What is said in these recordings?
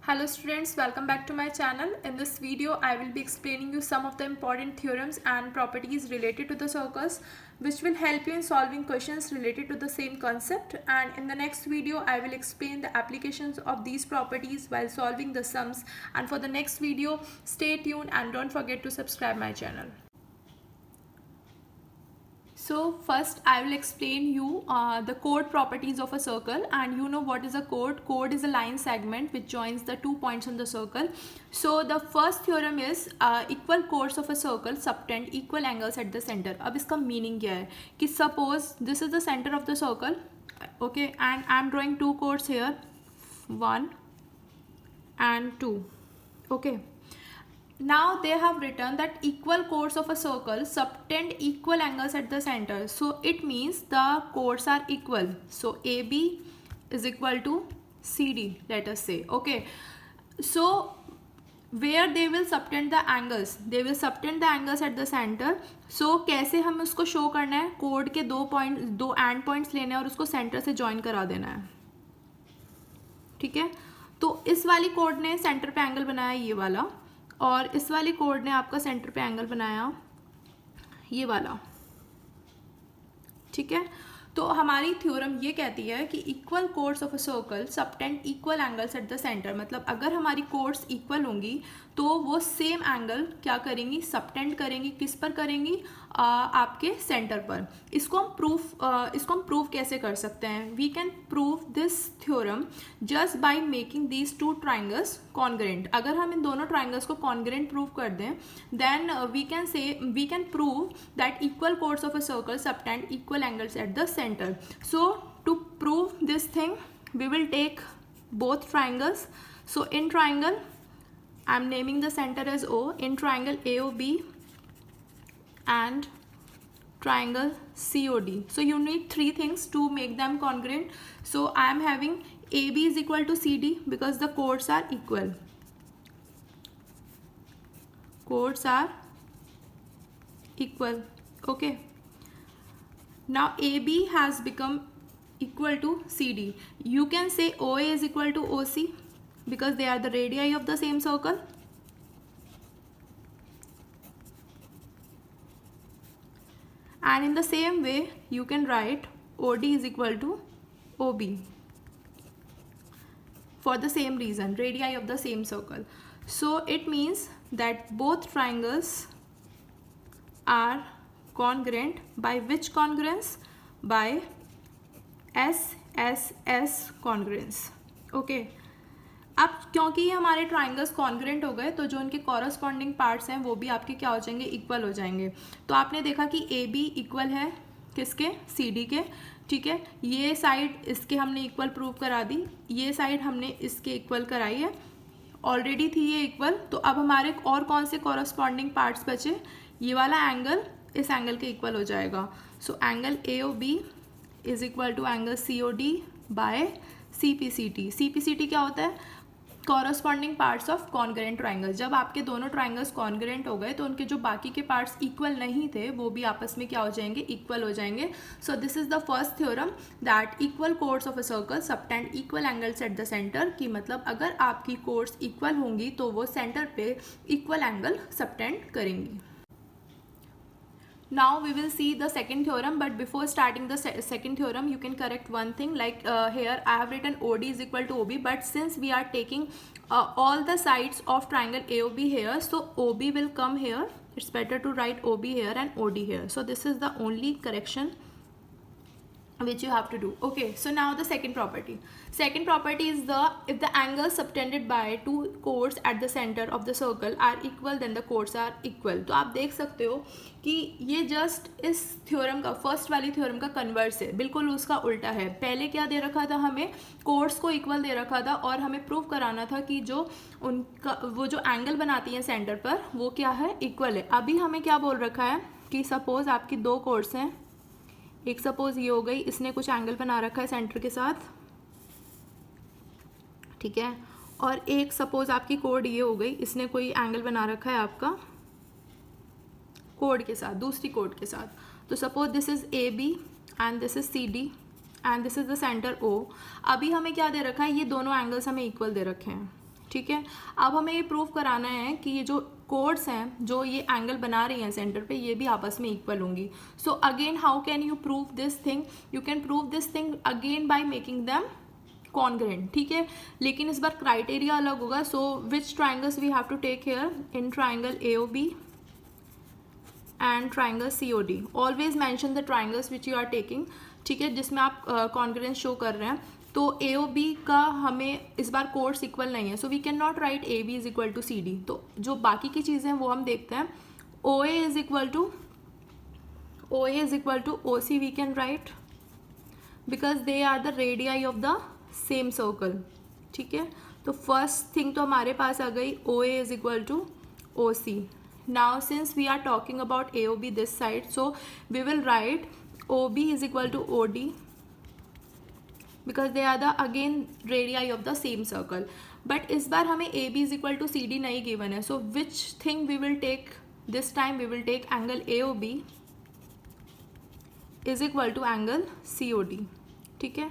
Hello students, welcome back to my channel. In this video, I will be explaining you some of the important theorems and properties related to the circles which will help you in solving questions related to the same concept. And in the next video, I will explain the applications of these properties while solving the sums. And for the next video, stay tuned and don't forget to subscribe my channel. So first I will explain you the chord properties of a circle, and you know what is a chord. Chord is a line segment which joins the 2 points on the circle. So the first theorem is equal chords of a circle subtend equal angles at the center. अब इसका meaning क्या है कि suppose this is the center of the circle, okay, and I am drawing two chords here, 1 and 2, okay. Now they have written that equal chords of a circle subtend equal angles at the center. So it means the chords are equal. So AB is equal to CD, let us say. Okay. So where they will subtend the angles? They will subtend the angles at the center. So कैसे हम उसको show करना है? Code के दो and points लेने हैं और उसको सेंटर से ज्वाइन करा देना है. ठीक है. तो इस वाली कोड ने सेंटर पे एंगल बनाया ये वाला, और इस वाली कोड ने आपका सेंटर पे एंगल बनाया ये वाला. ठीक है. तो हमारी थ्योरम ये कहती है कि equal chords of a circle subtend equal angles at the centre. मतलब अगर हमारी कोड्स इक्वल होंगी तो वो सेम एंगल क्या करेंगी, सबटेंड करेंगी. किस पर करेंगी? आपके सेंटर पर. इसको हम प्रूव कैसे कर सकते हैं? We can prove this theorem just by making these two triangles congruent. अगर हम इन दोनों ट्राइंगल्स को कॉन्ग्रेंट प्रूव कर दें, then we can prove that equal chords of a circle subtend equal angles at the centre. So to prove this thing, we will take both triangles. So in triangle, I am naming the center as O. In triangle AOB and triangle COD. So you need three things to make them congruent. So I am having AB is equal to CD because the chords are equal. Chords are equal. Okay. Now AB has become equal to CD. You can say OA is equal to OC because they are the radii of the same circle. And in the same way, you can write OD is equal to OB for the same reason, radii of the same circle. So it means that both triangles are congruent. By which congruence? By SSS congruence. Okay. अब क्योंकि ये हमारे triangles congruent हो गए, तो जो उनके corresponding parts हैं वो भी आपके क्या हो जाएंगे, इक्वल हो जाएंगे. तो आपने देखा कि ए बी इक्वल है किसके, सी डी के. ठीक है. ये साइड इसके हमने इक्वल प्रूव करा दी, ये साइड हमने इसके इक्वल कराई है. ऑलरेडी थी ये इक्वल. तो अब हमारे और कौन से कॉरस्पॉन्डिंग पार्ट्स बचे? ये वाला एंगल इस एंगल के इक्वल हो जाएगा. So angle A O B is equal to angle C O D by C P C T. C P C T क्या होता है? Corresponding parts of congruent triangles. जब आपके दोनों ट्राइंगल्स कॉन्ग्रेंट हो गए तो उनके जो बाकी के पार्ट्स इक्वल नहीं थे वो भी आपस में क्या हो जाएंगे, इक्वल हो जाएंगे. So this is the first theorem that equal chords of a circle subtend equal angles at the centre. की मतलब अगर आपकी कोड्स इक्वल होंगी तो वो सेंटर पे इक्वल एंगल सबटेंड करेंगी. Now we will see the second theorem, but before starting the second theorem, you can correct one thing. Like here I have written OD is equal to OB, but since we are taking all the sides of triangle AOB here, so OB will come here. It's better to write OB here and OD here. So this is the only correction which you have to do. Okay, so now the second property. Second property is if the angles subtended by two chords at the center of the circle are equal, then the chords are equal. तो आप देख सकते हो कि ये just इस theorem का, first वाली थ्योरम का कन्वर्स है, बिल्कुल उसका उल्टा है. पहले क्या दे रखा था हमें, कोर्ड्स को इक्वल दे रखा था और हमें प्रूव कराना था कि जो उनका वो जो एंगल बनाती हैं सेंटर पर वो क्या है, इक्वल है. अभी हमें क्या बोल रखा है कि सपोज आपकी दो कोर्ड्स हैं, एक सपोज ये हो गई, इसने कुछ एंगल बना रखा है सेंटर के साथ. ठीक है. और एक सपोज आपकी कोड ये हो गई, इसने कोई एंगल बना रखा है आपका कोड के साथ, दूसरी कोड के साथ. तो suppose this is A B and this is C D and this is the centre O. अभी हमें क्या दे रखा है, ये दोनों एंगल्स हमें इक्वल दे रखे हैं. ठीक है, अब हमें ये प्रूव कराना है कि ये जो कोड्स हैं जो ये एंगल बना रही हैं सेंटर पे, ये भी आपस में इक्वल होंगी. So again how can you prove this thing? You can prove this thing again by making them congruent. ठीक है, लेकिन इस बार क्राइटेरिया अलग होगा. So which triangles we have to take here? In triangle AOB and triangle COD. Always mention the triangles which you are taking. ठीक है, जिसमें आप कॉन्ग्रेंस शो कर रहे हैं. तो AOB का हमें इस बार कोड्स इक्वल नहीं है, so we can not write AB is equal to CD. तो जो बाकी की चीज़ें हैं वो हम देखते हैं. OA is equal to OC we can write because they are the radii of the same circle. ठीक है, तो फर्स्ट थिंग तो हमारे पास आ गई OA is equal to OC. Now since we are talking about AOB this side, so we will write OB is equal to OD because they are the again radii of the same circle. But इस बार हमें AB is equal to CD नहीं given है. So which thing we will take this time? We will take angle AOB is equal to angle COD. ठीक है,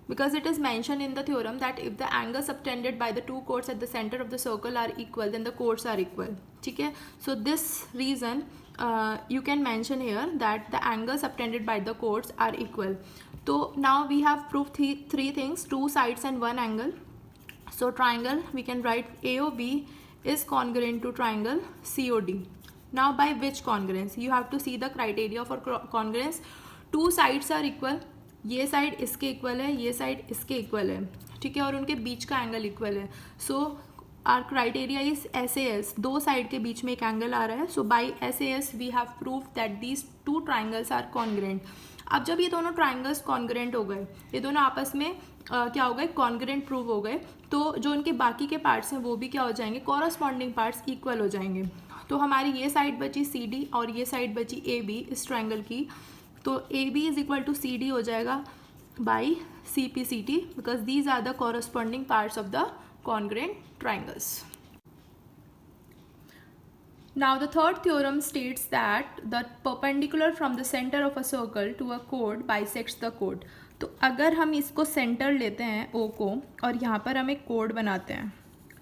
because it is mentioned in the theorem that if the angles subtended by the two chords at the center of the circle are equal, then the chords are equal. ठीक है, so this reason you can mention here that the angles subtended by the chords are equal. So now we have proved three things, two sides and one angle. So triangle, we can write AOB is congruent to triangle COD. Now by which congruence? You have to see the criteria for congruence. Two sides are equal. ये side इसके equal है, ये side इसके equal है. ठीक है, और उनके बीच का एंगल इक्वल है. So our criteria is SAS. दो साइड के बीच में एक एंगल आ रहा है. So by SAS we have prove that these two triangles are congruent. अब जब ये दोनों ट्राइंगल्स कॉन्ग्रेंट हो गए, ये दोनों आपस में क्या हो गए? कॉन्ग्रेंट प्रूव हो गए. तो जो उनके बाकी के पार्ट्स हैं वो भी क्या हो जाएंगे? कॉरस्पॉन्डिंग पार्ट्स इक्वल हो जाएंगे. तो हमारी ये साइड बची CD और ये साइड बची AB इस ट्राइंगल की. तो AB is equal to CD हो जाएगा by CPCT because these are the corresponding parts of the congruent triangles. Now the third theorem states that the perpendicular from the center of a circle to a chord bisects the chord. तो अगर हम इसको centre लेते हैं O को और यहाँ पर हम एक कोड बनाते हैं.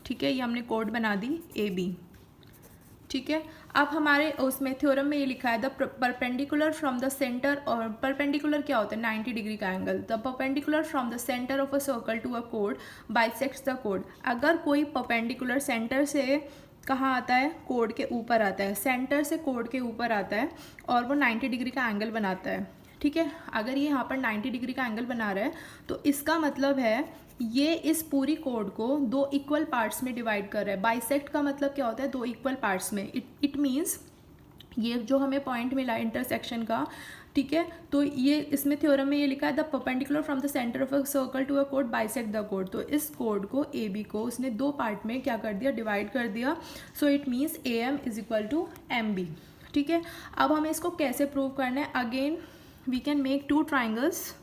ठीक है, ये हमने कोड बना दी AB. ठीक है, अब हमारे उसमें थ्योरम में ये लिखा है the perpendicular from the centre. और परपेंडिकुलर क्या होता है? 90 डिग्री का angle. The perpendicular from the centre of a circle to a code bisects the code. अगर कोई परपेंडिकुलर सेंटर से कहाँ आता है? कोड के ऊपर आता है. सेंटर से कोड के ऊपर आता है और वो 90 डिग्री का एंगल बनाता है. ठीक है, अगर ये यहाँ पर 90 डिग्री का एंगल बना रहा है तो इसका मतलब है ये इस पूरी कोड को दो इक्वल पार्ट्स में डिवाइड कर रहा है. बाइसेक्ट का मतलब क्या होता है? दो इक्वल पार्ट्स में. इट मीन्स ये जो हमें पॉइंट मिला इंटरसेक्शन का. ठीक है, तो ये इसमें थ्योरम में ये लिखा है the perpendicular from the centre of a circle to a code bisect the code. तो इस कोड को AB को उसने दो पार्ट में क्या कर दिया? डिवाइड कर दिया. So it means AM is equal to MB. ठीक है, अब हमें इसको कैसे प्रूव करना है? Again we can make two triangles.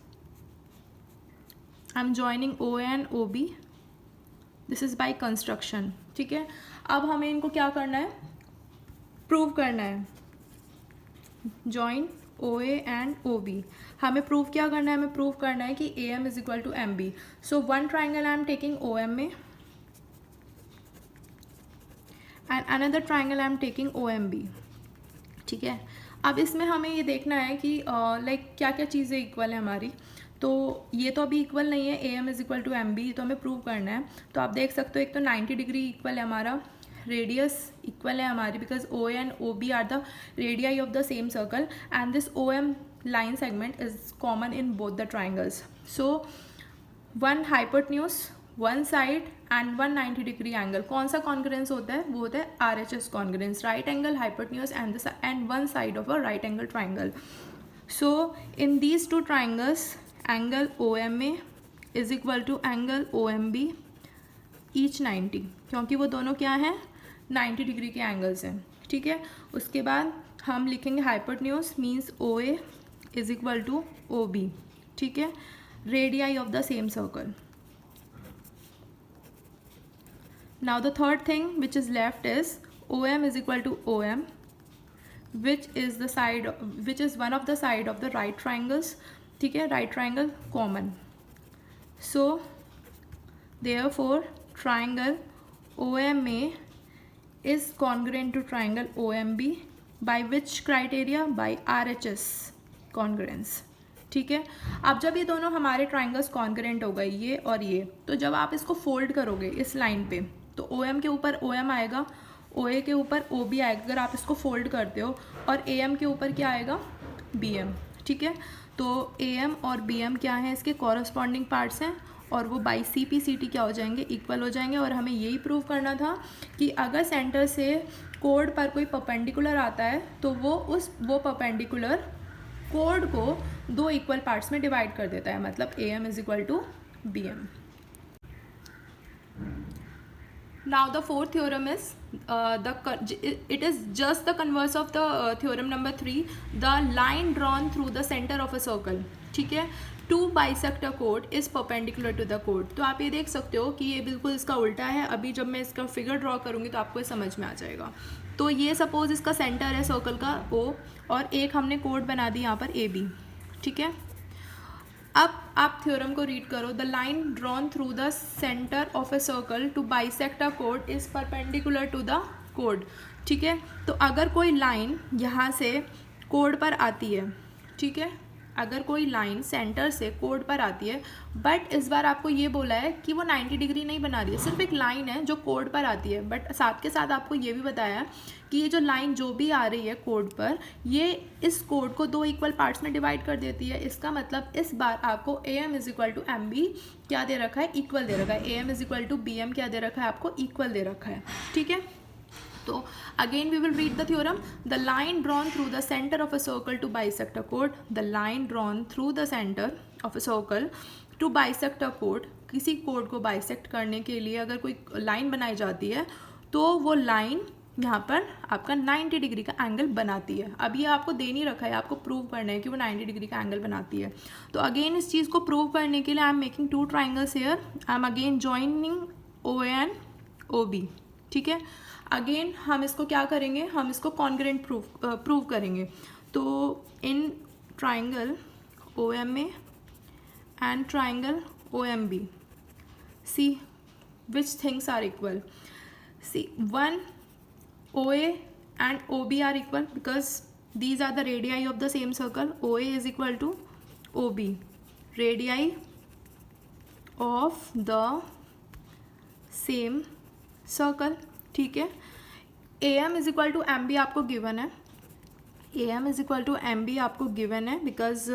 I am joining OA and OB. This is by construction. ठीक है, अब हमें इनको क्या करना है? प्रूव करना है. Join OA and OB. हमें प्रूव क्या करना है? हमें प्रूव करना है कि AM is equal to MB. So one triangle I am taking OM में and another triangle I am taking OMB. ठीक है, अब इसमें हमें ये देखना है कि लाइक क्या क्या चीज़ें इक्वल है हमारी. तो ये तो अभी इक्वल नहीं है. AM is equal to MB तो हमें प्रूव करना है. तो आप देख सकते हो एक तो 90 डिग्री इक्वल है हमारा. रेडियस इक्वल है हमारी because OA and OB are the radii of the same circle and this OM line segment is common in both the triangles. So one hypotenuse one side and 190 degree angle. कौन सा congruence होता है? वो होता है RHS congruence. Right angle hypotenuse and one side of a right angle triangle. So in these two triangles angle OMA is equal to angle OMB each 90 क्योंकि वो दोनों क्या हैं? 90 डिग्री के एंगल्स हैं. ठीक है, उसके बाद हम लिखेंगे hypotenuse means OA is equal to OB. ठीक है, radii of the same circle. Now the third thing which is left is OM is equal to OM which is one of the side of the right triangles. ठीक है, right triangle common. So therefore triangle OMA is congruent to triangle OMB by which criteria? By RHS congruence. ठीक है, अब जब ये दोनों हमारे triangles congruent हो गए, ये और ये, तो जब आप इसको फोल्ड करोगे इस लाइन पे, तो OM के ऊपर OM आएगा, OA के ऊपर OB आएगा अगर आप इसको फोल्ड करते हो, और AM के ऊपर क्या आएगा? BM. ठीक है, तो AM और BM क्या है? इसके कॉरस्पॉन्डिंग पार्ट्स हैं, और वो बाई CP/CT क्या हो जाएंगे? इक्वल हो जाएंगे. और हमें यही प्रूव करना था कि अगर सेंटर से कोड पर कोई परपेंडिकुलर आता है तो वो परपेंडिकुलर कोड को दो इक्वल पार्ट्स में डिवाइड कर देता है, मतलब AM is equal to BM. Now the fourth theorem is it is just the converse of the theorem number 3, the line drawn through the center of a circle. ठीक है, to bisect a chord is perpendicular to the chord. तो आप ये देख सकते हो कि ये बिल्कुल इसका उल्टा है. अभी जब मैं इसका फिगर ड्रॉ करूँगी तो आपको ये समझ में आ जाएगा. तो ये सपोज इसका सेंटर है सर्कल का O, और एक हमने कोड बना दी यहाँ पर AB. ठीक है, अब आप थ्योरम को रीड करो. The line drawn through the centre of a circle to bisect a code is perpendicular to the code. ठीक है, तो अगर कोई लाइन यहाँ से कोड पर आती है, ठीक है, अगर कोई लाइन सेंटर से कोड पर आती है, बट इस बार आपको ये बोला है कि वो 90 डिग्री नहीं बना रही है, सिर्फ एक लाइन है जो कोड पर आती है, बट साथ के साथ आपको ये भी बताया कि ये जो लाइन जो भी आ रही है कोड पर, ये इस कोड को दो इक्वल पार्ट्स में डिवाइड कर देती है. इसका मतलब इस बार आपको AM is equal to MB क्या दे रखा है? इक्वल दे रखा है. AM is equal to BM क्या दे रखा है? आपको इक्वल दे रखा है. ठीक है, तो again we will read the theorem. The line drawn through the centre of a circle to bisect a कोड. The line drawn through the centre of a circle to bisect a कोड. किसी कोड को बाइसेक्ट करने के लिए अगर कोई लाइन बनाई जाती है तो वो लाइन यहाँ पर आपका 90 डिग्री का एंगल बनाती है. अब ये आपको दे नहीं रखा है, आपको प्रूव करना है कि वो 90 डिग्री का एंगल बनाती है. तो अगेन इस चीज़ को प्रूव करने के लिए I am making two triangles here. I am again joining OA and OB. ठीक है, अगेन हम इसको क्या करेंगे? हम इसको कॉन्ग्रेंट प्रूव करेंगे. तो in triangle OMA and triangle OMB, see which things are equal. See one, OA and OB are equal because these are the radii of the same circle. OA is equal to OB, radii of the same circle. ठीक है, AM is equal to MB आपको given है. AM is equal to MB आपको given है because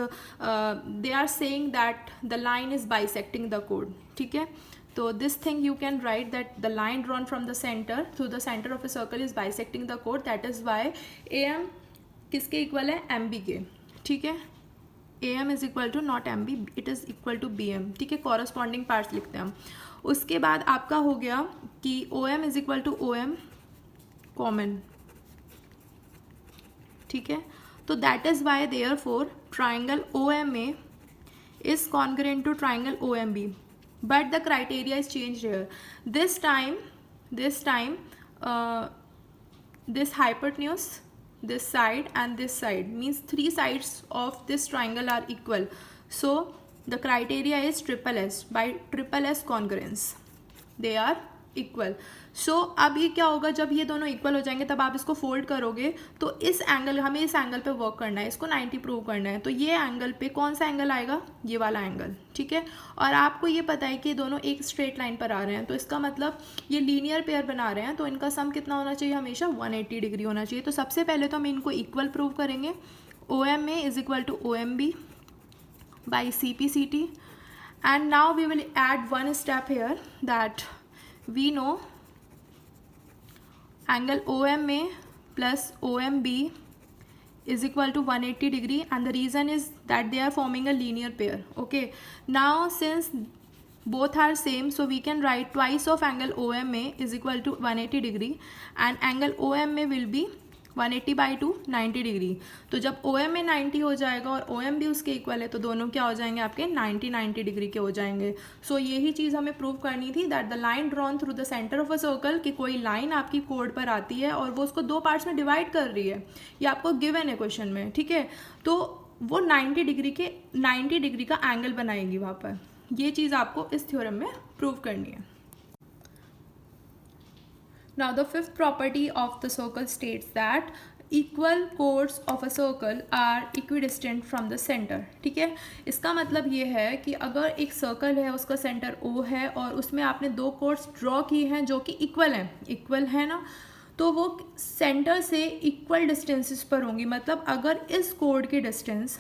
they are saying that the line is bisecting the chord. ठीक है, तो this thing you can write that the line drawn from the center through the center of a circle is bisecting the chord. That is why AM किसके equal है? MB के. ठीक है, AM is equal to not MB, it is equal to BM. ठीक है, corresponding parts लिखते हैं हम. उसके बाद आपका हो गया कि OM is equal to OM common. ठीक है, तो that is why therefore triangle OMA is congruent to triangle OMB. But the criteria is changed here. This time this hypotenuse, this side and this side means three sides of this triangle are equal. So the criteria is triple S. By triple S congruence they are equal. So अब ये क्या होगा? जब ये दोनों equal हो जाएंगे तब आप इसको फोल्ड करोगे तो इस एंगल, हमें इस एंगल पे वर्क करना है, इसको 90 प्रूव करना है. तो ये एंगल पे कौन सा एंगल आएगा? ये वाला एंगल. ठीक है, और आपको ये पता है कि ये दोनों एक स्ट्रेट लाइन पर आ रहे हैं, तो इसका मतलब ये लीनियर पेयर बना रहे हैं, तो इनका सम कितना होना चाहिए? हमेशा 180 डिग्री होना चाहिए. तो सबसे पहले तो हम इनको इक्वल प्रूव करेंगे. OMA is equal to OMB by CP/CT. And now we will add one step here that we know angle OMA plus OMB is equal to 180 degree, and the reason is that they are forming a linear pair. Okay, now since both are same, so we can write twice of angle OMA is equal to 180 degree, and angle OMA will be 180 by 2 90 degree. तो जब OMA 90 हो जाएगा और OMB उसके equal है तो दोनों क्या हो जाएंगे? आपके 90 डिग्री के हो जाएंगे. सो यही चीज़ हमें प्रूव करनी थी, that the line drawn through the centre of a circle, कि कोई लाइन आपकी कोड पर आती है और वो उसको दो पार्ट्स में डिवाइड कर रही है. ये आपको गिवन है क्वेश्चन में. ठीक है, तो वो 90 डिग्री का एंगल बनाएगी वहाँ पर. ये चीज़ आपको इस थ्योरम में प्रूव करनी है. Now the fifth property of the circle states that equal chords of a circle are equidistant from the center. ठीक है, इसका मतलब ये है कि अगर एक सर्कल है, उसका सेंटर O है और उसमें आपने दो chords ड्रॉ की हैं जो कि इक्वल है ना, तो वो सेंटर से इक्वल डिस्टेंसेस पर होंगी. मतलब अगर इस कोड की डिस्टेंस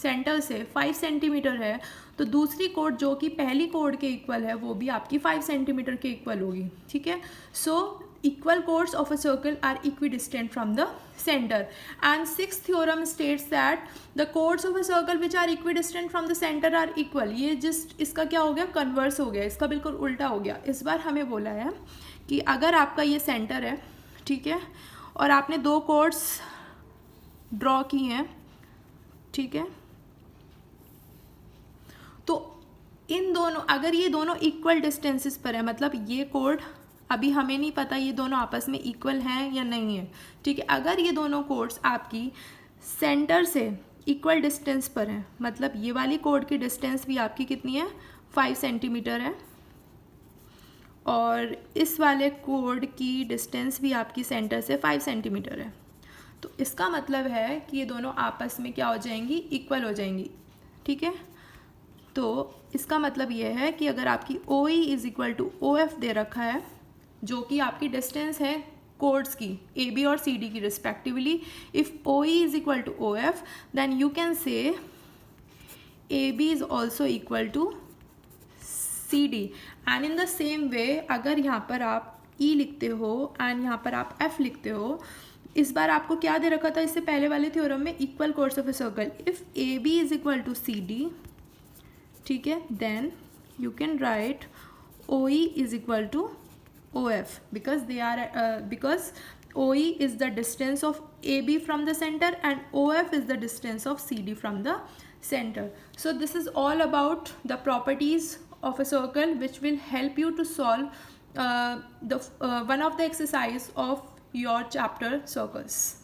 सेंटर से 5 सेंटीमीटर है तो दूसरी कोड जो कि पहली कोड के इक्वल है वो भी आपकी 5 सेंटीमीटर के इक्वल होगी. ठीक है, सो equal chords of a circle are equidistant from the center. And sixth theorem states that the chords of a circle which are equidistant from the center are equal. ये जिस इसका क्या हो गया, कन्वर्स हो गया, इसका बिल्कुल उल्टा हो गया. इस बार हमें बोला है कि अगर आपका ये सेंटर है, ठीक है, और आपने दो chords ड्रॉ की हैं, ठीक है, तो इन दोनों, अगर ये दोनों इक्वल डिस्टेंसेस पर है, मतलब ये कोड अभी हमें नहीं पता ये दोनों आपस में इक्वल हैं या नहीं है. ठीक है, अगर ये दोनों कोड्स आपकी सेंटर से इक्वल डिस्टेंस पर हैं, मतलब ये वाली कोड की डिस्टेंस भी आपकी कितनी है, 5 सेंटीमीटर है, और इस वाले कोड की डिस्टेंस भी आपकी सेंटर से 5 सेंटीमीटर है, तो इसका मतलब है कि ये दोनों आपस में क्या हो जाएंगी, इक्वल हो जाएंगी. ठीक है, तो इसका मतलब ये है कि अगर आपकी OE is equal to OF दे रखा है, जो कि आपकी डिस्टेंस है कोड्स की AB और CD की respectively, if OE is equal to OF then you can say AB is also equal to CD. And in the same way अगर यहाँ पर आप E लिखते हो एंड यहाँ पर आप F लिखते हो, इस बार आपको क्या दे रखा था इससे पहले वाले थ्योरम में, equal chords of a circle. If AB is equal to CD, ठीक है, then you can write OE is equal to OF because they are because OE is the distance of AB from the center and OF is the distance of CD from the center. So this is all about the properties of a circle which will help you to solve one of the exercise of your chapter circles.